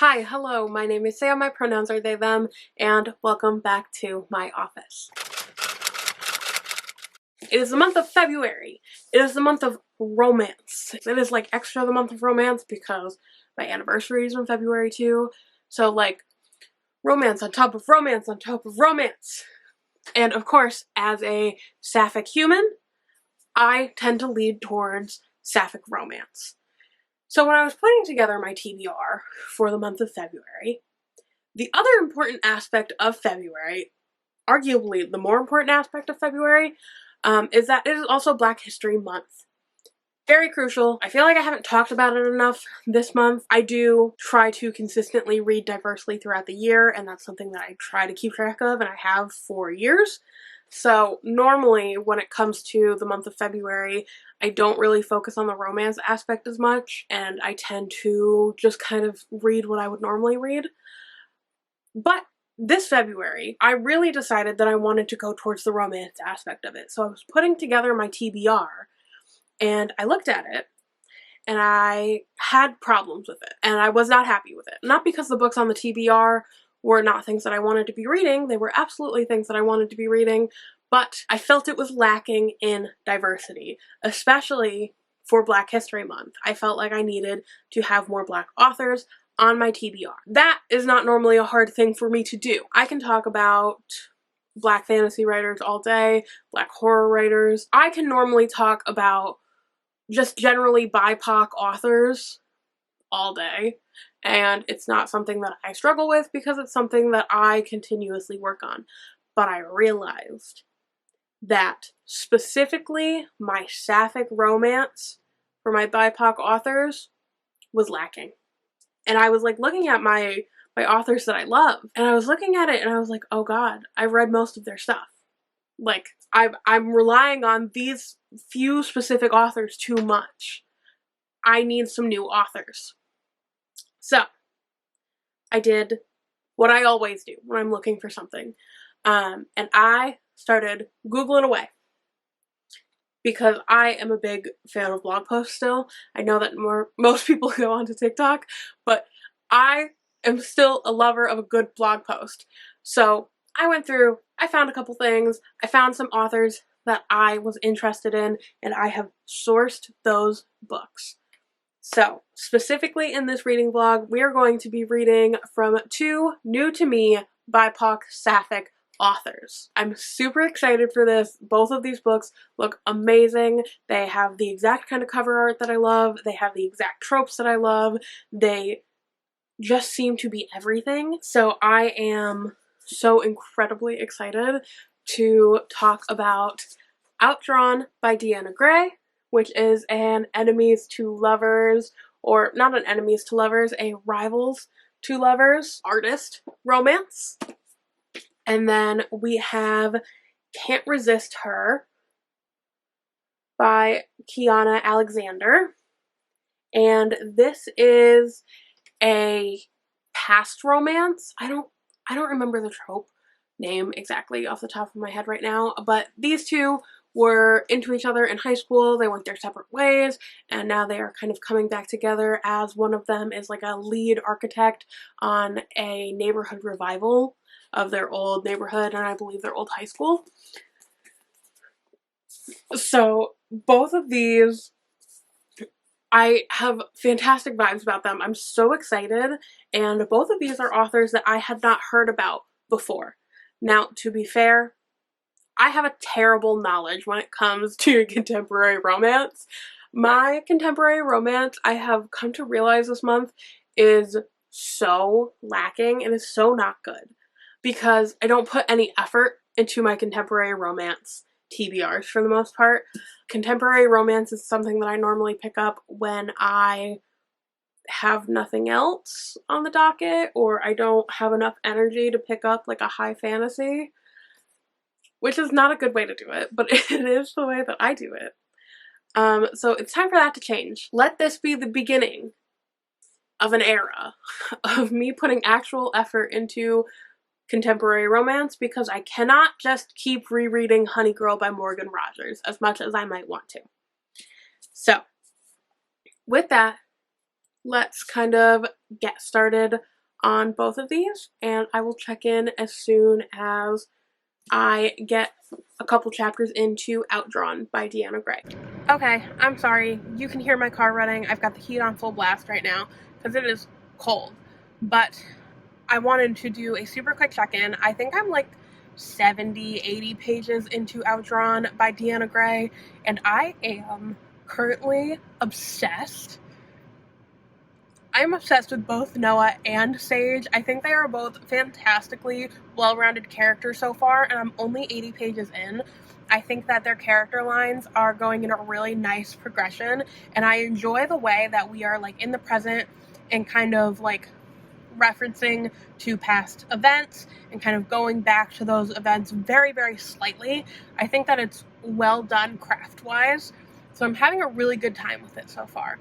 Hi, hello, my name is Sam, my pronouns are they, them, and welcome back to my office. It is the month of February. It is the month of romance. It is like extra the month of romance because my anniversary is in February too. So like romance on top of romance on top of romance. And of course, as a sapphic human, I tend to lead towards sapphic romance. So when I was putting together my TBR for the month of February, the other important aspect of February, arguably the more important aspect of February, is that it is also Black History Month. Very crucial. I feel like I haven't talked about it enough this month. I do try to consistently read diversely throughout the year, and that's something that I try to keep track of, and I have for years. So normally when it comes to the month of February, I don't really focus on the romance aspect as much, and I tend to just kind of read what I would normally read. But this February, I really decided that I wanted to go towards the romance aspect of it. So I was putting together my TBR, and I looked at it, and I had problems with it, and I was not happy with it. Not because the books on the TBR were not things that I wanted to be reading, they were absolutely things that I wanted to be reading, but I felt it was lacking in diversity, especially for Black History Month. I felt like I needed to have more Black authors on my TBR. That is not normally a hard thing for me to do. I can talk about Black fantasy writers all day, Black horror writers. I can normally talk about just generally BIPOC authors all day, and it's not something that I struggle with because it's something that I continuously work on. But I realized that specifically my sapphic romance for my BIPOC authors was lacking. And I was like looking at my authors that I love, and I was looking at it and I was like, oh god, I've read most of their stuff. Like, I'm relying on these few specific authors too much. I need some new authors. So, I did what I always do when I'm looking for something. And I started Googling away. Because I am a big fan of blog posts still. I know that most people go onto TikTok, but I am still a lover of a good blog post. So I went through, I found a couple things, I found some authors that I was interested in, and I have sourced those books. So specifically in this reading vlog, we are going to be reading from two new to me BIPOC sapphic authors. I'm super excited for this. Both of these books look amazing. They have the exact kind of cover art that I love. They have the exact tropes that I love. They just seem to be everything. So I am so incredibly excited to talk about Outdrawn by Deanna Grey, which is an enemies to lovers, or not an enemies to lovers, a rivals to lovers artist romance. And then we have Can't Resist Her by Kiana Alexander. And this is a past romance. I don't remember the trope name exactly off the top of my head right now, but these two were into each other in high school. They went their separate ways, and now they are kind of coming back together as one of them is like a lead architect on a neighborhood revival of their old neighborhood, and I believe their old high school. So both of these, I have fantastic vibes about them. I'm so excited, and both of these are authors that I had not heard about before. Now, to be fair, I have a terrible knowledge when it comes to contemporary romance. My contemporary romance, I have come to realize this month, is so lacking and is so not good because I don't put any effort into my contemporary romance TBRs for the most part. Contemporary romance is something that I normally pick up when I have nothing else on the docket, or I don't have enough energy to pick up like a high fantasy, which is not a good way to do it, but it is the way that I do it. So it's time for that to change. Let this be the beginning of an era of me putting actual effort into contemporary romance, because I cannot just keep rereading Honey Girl by Morgan Rogers as much as I might want to. So, with that, let's kind of get started on both of these, and I will check in as soon as I get a couple chapters into Outdrawn by Deanna Grey. Okay, I'm sorry. You can hear my car running. I've got the heat on full blast right now because it is cold. But I wanted to do a super quick check-in. I think I'm like 70, 80 pages into Outdrawn by Deanna Grey, and I am currently obsessed. I'm obsessed with both Noah and Sage. I think they are both fantastically well-rounded characters so far, and I'm only 80 pages in. I think that their character lines are going in a really nice progression, and I enjoy the way that we are like in the present and kind of like referencing to past events and kind of going back to those events very, very slightly. I think that it's well done craft-wise, so I'm having a really good time with it so far.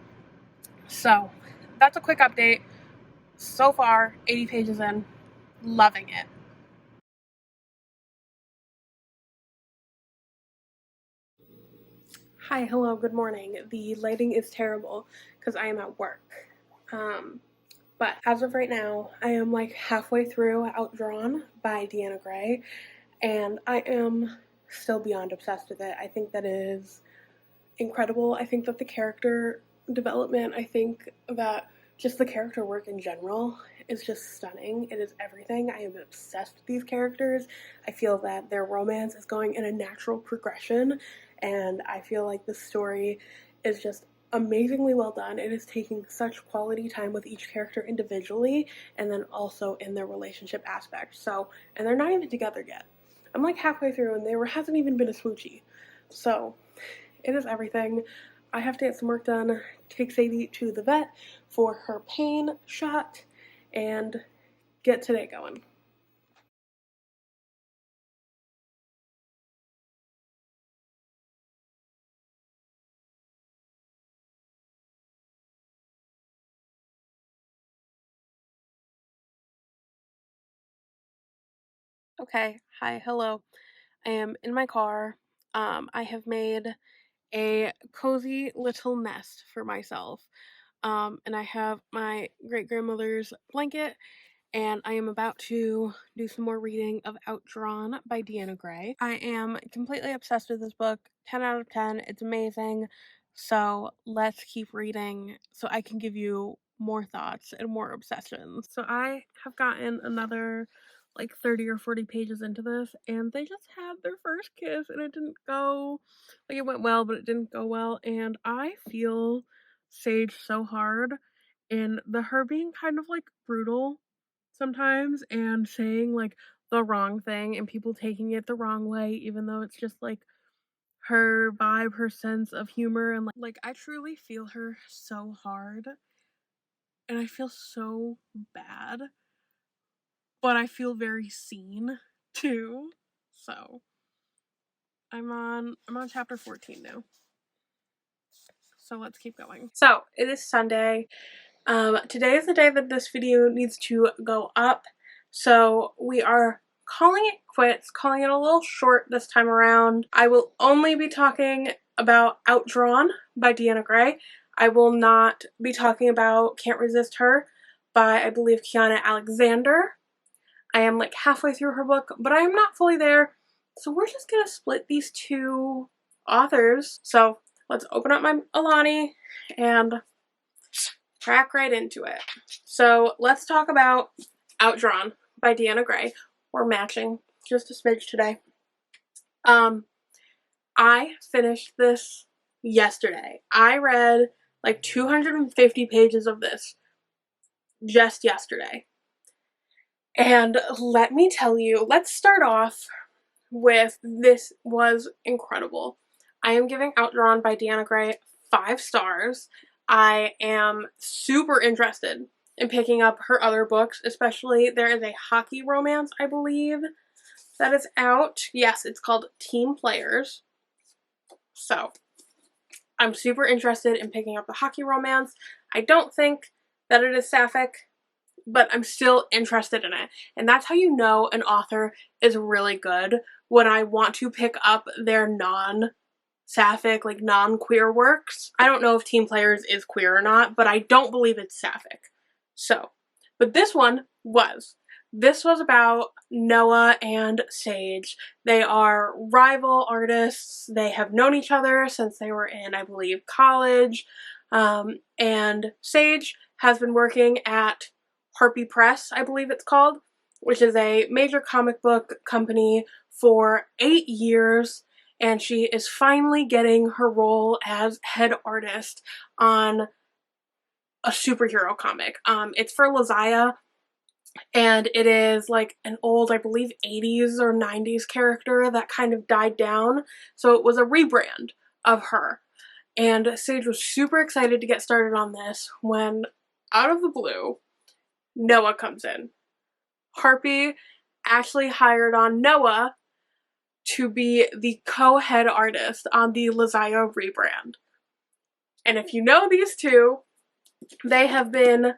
So that's a quick update. So far, 80 pages in, loving it. Hi, hello, good morning. The lighting is terrible because I am at work. But as of right now, I am like halfway through Outdrawn by Deanna Grey, and I am still beyond obsessed with it. I think that is incredible. I think that the character development, I think that just the character work in general is just stunning. It is everything. I am obsessed with these characters. I feel that their romance is going in a natural progression, and I feel like the story is just amazingly well done. It is taking such quality time with each character individually and then also in their relationship aspect. So, and they're not even together yet. I'm like halfway through and there hasn't even been a smoochie. So, it is everything. I have to get some work done, take Sadie to the vet for her pain shot, and get today going. Okay, hi, hello. I am in my car. I have made a cozy little nest for myself. And I have my great grandmother's blanket, and I am about to do some more reading of Outdrawn by Deanna Grey. I am completely obsessed with this book. 10 out of 10. It's amazing. So let's keep reading so I can give you more thoughts and more obsessions. So I have gotten another like 30 or 40 pages into this, and they just had their first kiss, and it didn't go like, it went well, but it didn't go well, and I feel Sage so hard in her being kind of like brutal sometimes and saying like the wrong thing and people taking it the wrong way, even though it's just like her vibe, her sense of humor, and like I truly feel her so hard, and I feel so bad, but I feel very seen too. So I'm on chapter 14 now. So let's keep going. So it is Sunday. Today is the day that this video needs to go up, so we are calling it quits, calling it a little short this time around. I will only be talking about Outdrawn by Deanna Grey. I will not be talking about Can't Resist Her by, I believe, Kiana Alexander. I am like halfway through her book, but I am not fully there, so we're just gonna split these two authors. So let's open up my Alani and crack right into it. So let's talk about Outdrawn by Deanna Grey. We're matching just a smidge today. I finished this yesterday. I read like 250 pages of this just yesterday. And let me tell you, let's start off with this was incredible. I am giving Outdrawn by Deanna Grey 5 stars. I am super interested in picking up her other books, especially there is a hockey romance, I believe, that is out. Yes, it's called Team Players. So I'm super interested in picking up the hockey romance. I don't think that it is sapphic, but I'm still interested in it. And that's how you know an author is really good, when I want to pick up their non sapphic, like non-queer works. I don't know if Teen Players is queer or not, but I don't believe it's sapphic. So, but this one was. This was about Noah and Sage. They are rival artists. They have known each other since they were in, I believe, college. And Sage has been working at Harpy Press, I believe it's called, which is a major comic book company for 8 years. And she is finally getting her role as head artist on a superhero comic. It's for Lazaya, and it is like an old, I believe, 80s or 90s character that kind of died down. So it was a rebrand of her. And Sage was super excited to get started on this when, out of the blue, Noah comes in. Harpy actually hired on Noah to be the co-head artist on the Lazaya rebrand. And if you know these two, they have been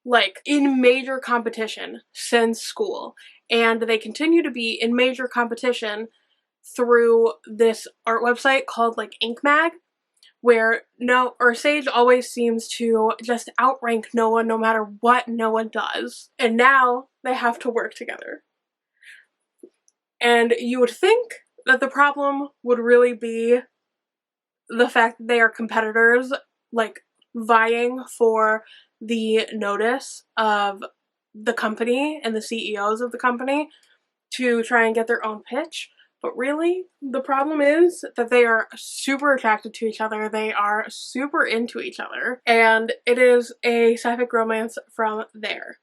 like in major competition since school, and they continue to be in major competition through this art website called like Ink Mag, where Sage always seems to just outrank Noah no matter what Noah does. And now they have to work together. And you would think that the problem would really be the fact that they are competitors, like vying for the notice of the company and the CEOs of the company to try and get their own pitch. But really, the problem is that they are super attracted to each other. They are super into each other. And it is a sapphic romance from there.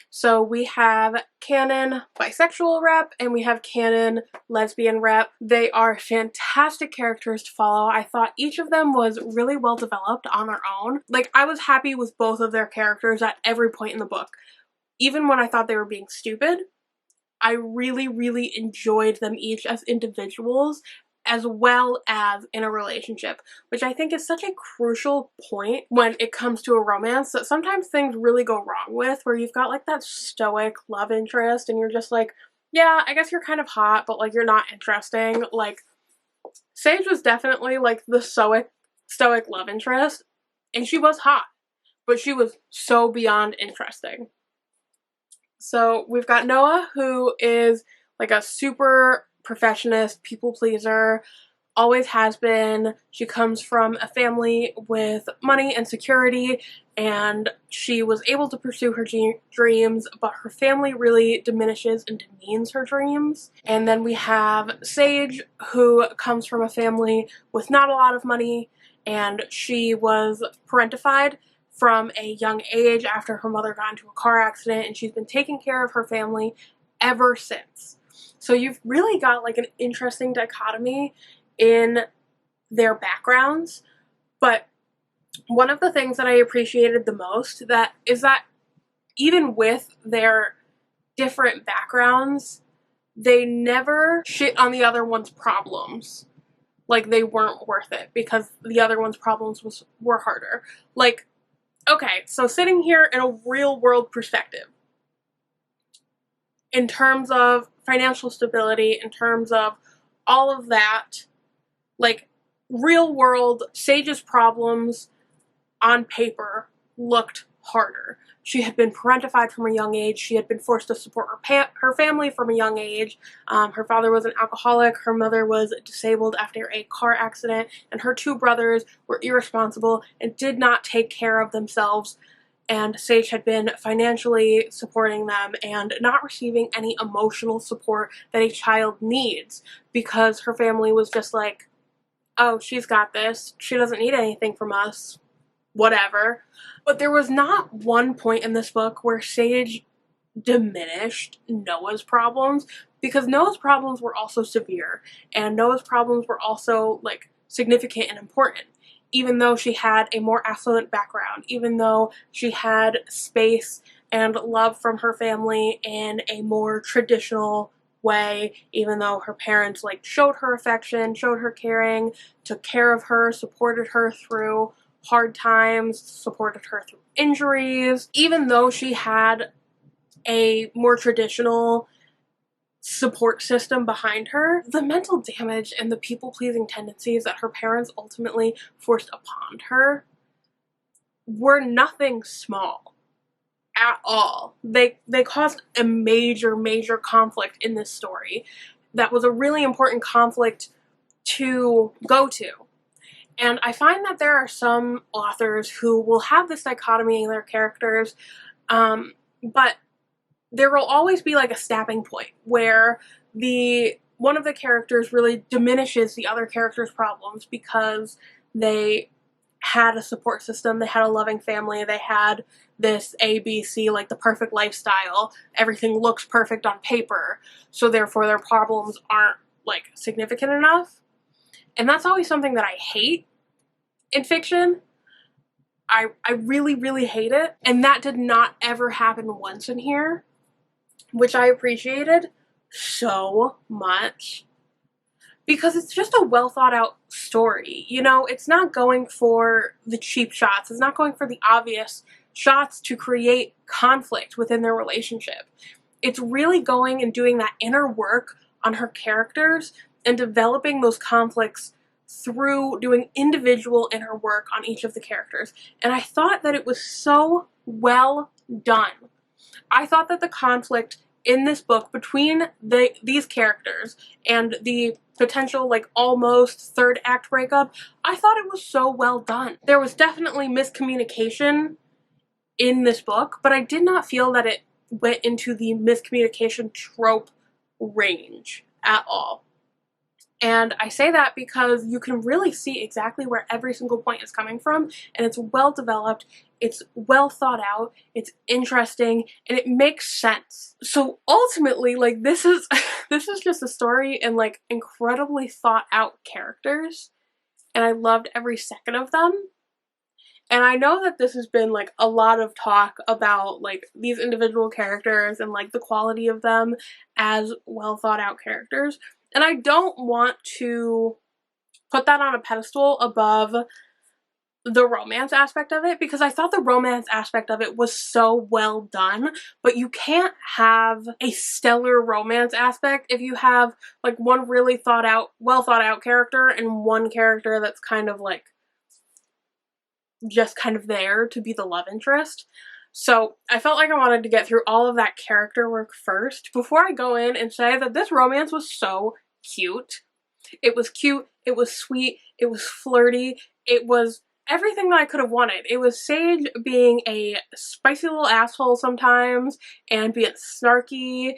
So we have canon bisexual rep and we have canon lesbian rep. They are fantastic characters to follow. I thought each of them was really well developed on their own. Like, I was happy with both of their characters at every point in the book. Even when I thought they were being stupid, I really, really enjoyed them each as individuals as well as in a relationship, which I think is such a crucial point when it comes to a romance that sometimes things really go wrong with, where you've got like that stoic love interest and you're just like, yeah, I guess you're kind of hot, but like you're not interesting. Like, Sage was definitely like the stoic love interest, and she was hot, but she was so beyond interesting. So we've got Noah, who is like a super perfectionist, people pleaser, always has been. She comes from a family with money and security, and she was able to pursue her dreams, but her family really diminishes and demeans her dreams. And then we have Sage, who comes from a family with not a lot of money, and she was parentified from a young age after her mother got into a car accident, and she's been taking care of her family ever since. So you've really got like an interesting dichotomy in their backgrounds, but one of the things that I appreciated the most is that even with their different backgrounds, they never shit on the other one's problems. Like, they weren't worth it because the other one's problems were harder. Like, okay, so sitting here in a real world perspective, in terms of financial stability, in terms of all of that, like, real world, Sage's problems on paper looked harder. She had been parentified from a young age. She had been forced to support her family from a young age. Her father was an alcoholic. Her mother was disabled after a car accident. And her two brothers were irresponsible and did not take care of themselves. And Sage had been financially supporting them and not receiving any emotional support that a child needs, because her family was just like, oh, she's got this. She doesn't need anything from us. Whatever. But there was not one point in this book where Sage diminished Noah's problems, because Noah's problems were also severe, and Noah's problems were also like significant and important. Even though she had a more affluent background, even though she had space and love from her family in a more traditional way, even though her parents like showed her affection, showed her caring, took care of her, supported her through hard times, supported her through injuries, even though she had a more traditional support system behind her. The mental damage and the people-pleasing tendencies that her parents ultimately forced upon her were nothing small at all. They caused a major conflict in this story that was a really important conflict to go to. And I find that there are some authors who will have this dichotomy in their characters, but there will always be like a snapping point where one of the characters really diminishes the other character's problems because they had a support system, they had a loving family, they had this ABC, like the perfect lifestyle, everything looks perfect on paper, so therefore their problems aren't like significant enough. And that's always something that I hate in fiction. I really hate it, and that did not ever happen once in here, which I appreciated so much, because it's just a well thought out story. You know, it's not going for the cheap shots, it's not going for the obvious shots to create conflict within their relationship. It's really going and doing that inner work on her characters and developing those conflicts through doing individual inner work on each of the characters. And I thought that it was so well done. I thought that the conflict in this book between these characters and the potential like almost third act breakup, I thought it was so well done. There was definitely miscommunication in this book, but I did not feel that it went into the miscommunication trope range at all. And I say that because you can really see exactly where every single point is coming from, and it's well developed, it's well thought out, it's interesting, and it makes sense. So ultimately, like, this is this is just a story and like incredibly thought out characters, and I loved every second of them. And I know that this has been like a lot of talk about like these individual characters and like the quality of them as well thought out characters. And I don't want to put that on a pedestal above the romance aspect of it, because I thought the romance aspect of it was so well done, but you can't have a stellar romance aspect if you have like one really well thought out character and one character that's kind of like just kind of there to be the love interest. So I felt like I wanted to get through all of that character work first before I go in and say that this romance was so cute. It was cute, it was sweet, it was flirty, it was everything that I could have wanted. It was Sage being a spicy little asshole sometimes and being snarky,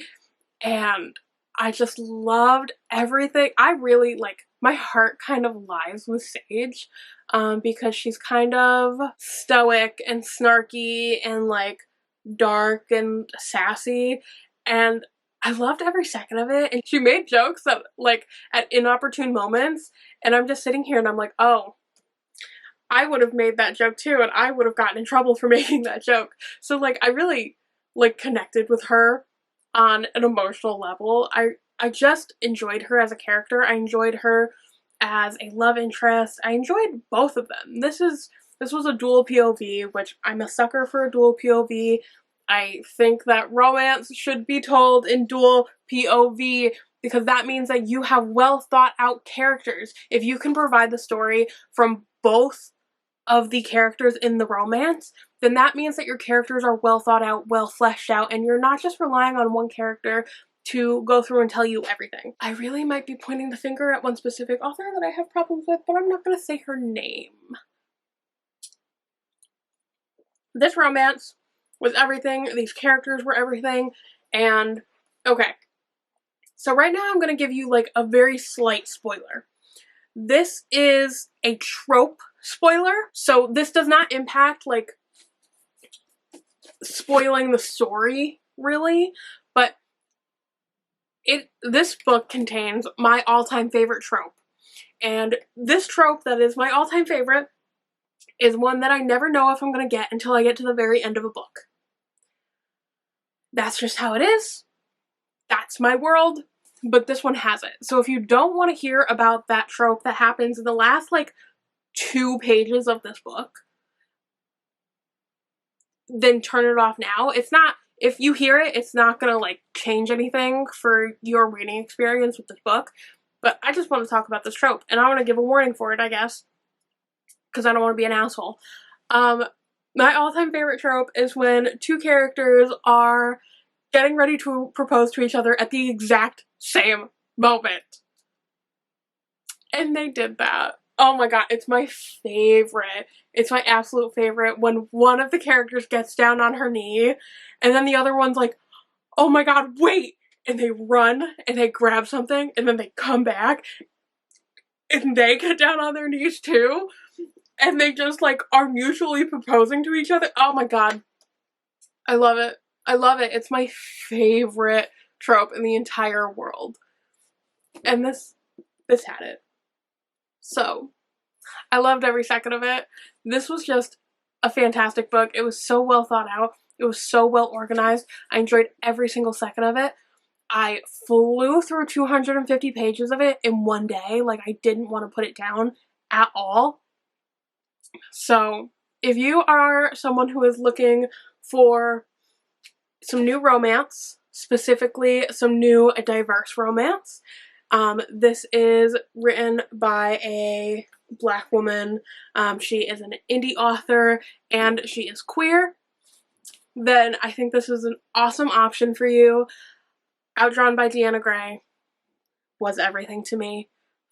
and I just loved everything. I really, like, my heart kind of lies with Sage because she's kind of stoic and snarky and like dark and sassy, and I loved every second of it. And she made jokes that like at inopportune moments, and I'm just sitting here and I'm like, oh, I would have made that joke too, and I would have gotten in trouble for making that joke. So like I really like connected with her on an emotional level. I just enjoyed her as a character. I enjoyed her as a love interest. I enjoyed both of them. This was a dual POV, which I'm a sucker for a dual POV. I think that romance should be told in dual POV because that means that you have well thought out characters. If you can provide the story from both of the characters in the romance, then that means that your characters are well thought out, well fleshed out, and you're not just relying on one character to go through and tell you everything. I really might be pointing the finger at one specific author that I have problems with, but I'm not going to say her name. This romance was everything. These characters were everything. And okay, so right now I'm going to give you like a very slight spoiler. This is a trope spoiler, so this does not impact like spoiling the story really, but this book contains my all-time favorite trope. And this trope that is my all-time favorite is one that I never know if I'm going to get until I get to the very end of a book. That's just how it is. That's my world. But this one has it. So if you don't want to hear about that trope that happens in the last like 2 pages of this book, then turn it off now. It's not, if you hear it, it's not gonna like change anything for your reading experience with this book, but I just want to talk about this trope, and I want to give a warning for it, I guess, because I don't want to be an asshole. My all-time favorite trope is when two characters are getting ready to propose to each other at the exact same moment. And they did that. Oh my god, it's my favorite. It's my absolute favorite when one of the characters gets down on her knee and then the other one's like, oh my god, wait! And they run and they grab something and then they come back and they get down on their knees too. And they just like are mutually proposing to each other. Oh my god. I love it. I love it. It's my favorite trope in the entire world. And this had it. So, I loved every second of it. This was just a fantastic book. It was so well thought out. It was so well organized. I enjoyed every single second of it. I flew through 250 pages of it in one day. Like, I didn't want to put it down at all. So, if you are someone who is looking for some new romance, specifically some new diverse romance, this is written by a Black woman. She is an indie author and she is queer. Then I think this is an awesome option for you. Outdrawn by Deanna Grey was everything to me.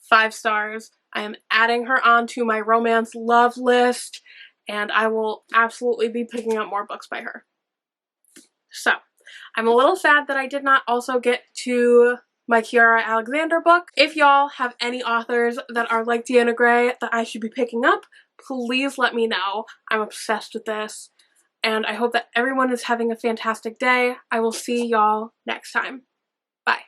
5 stars. I am adding her onto my romance love list, and I will absolutely be picking up more books by her. So, I'm a little sad that I did not also get to my Kiara Alexander book. If y'all have any authors that are like Deanna Grey that I should be picking up, please let me know. I'm obsessed with this, and I hope that everyone is having a fantastic day. I will see y'all next time. Bye.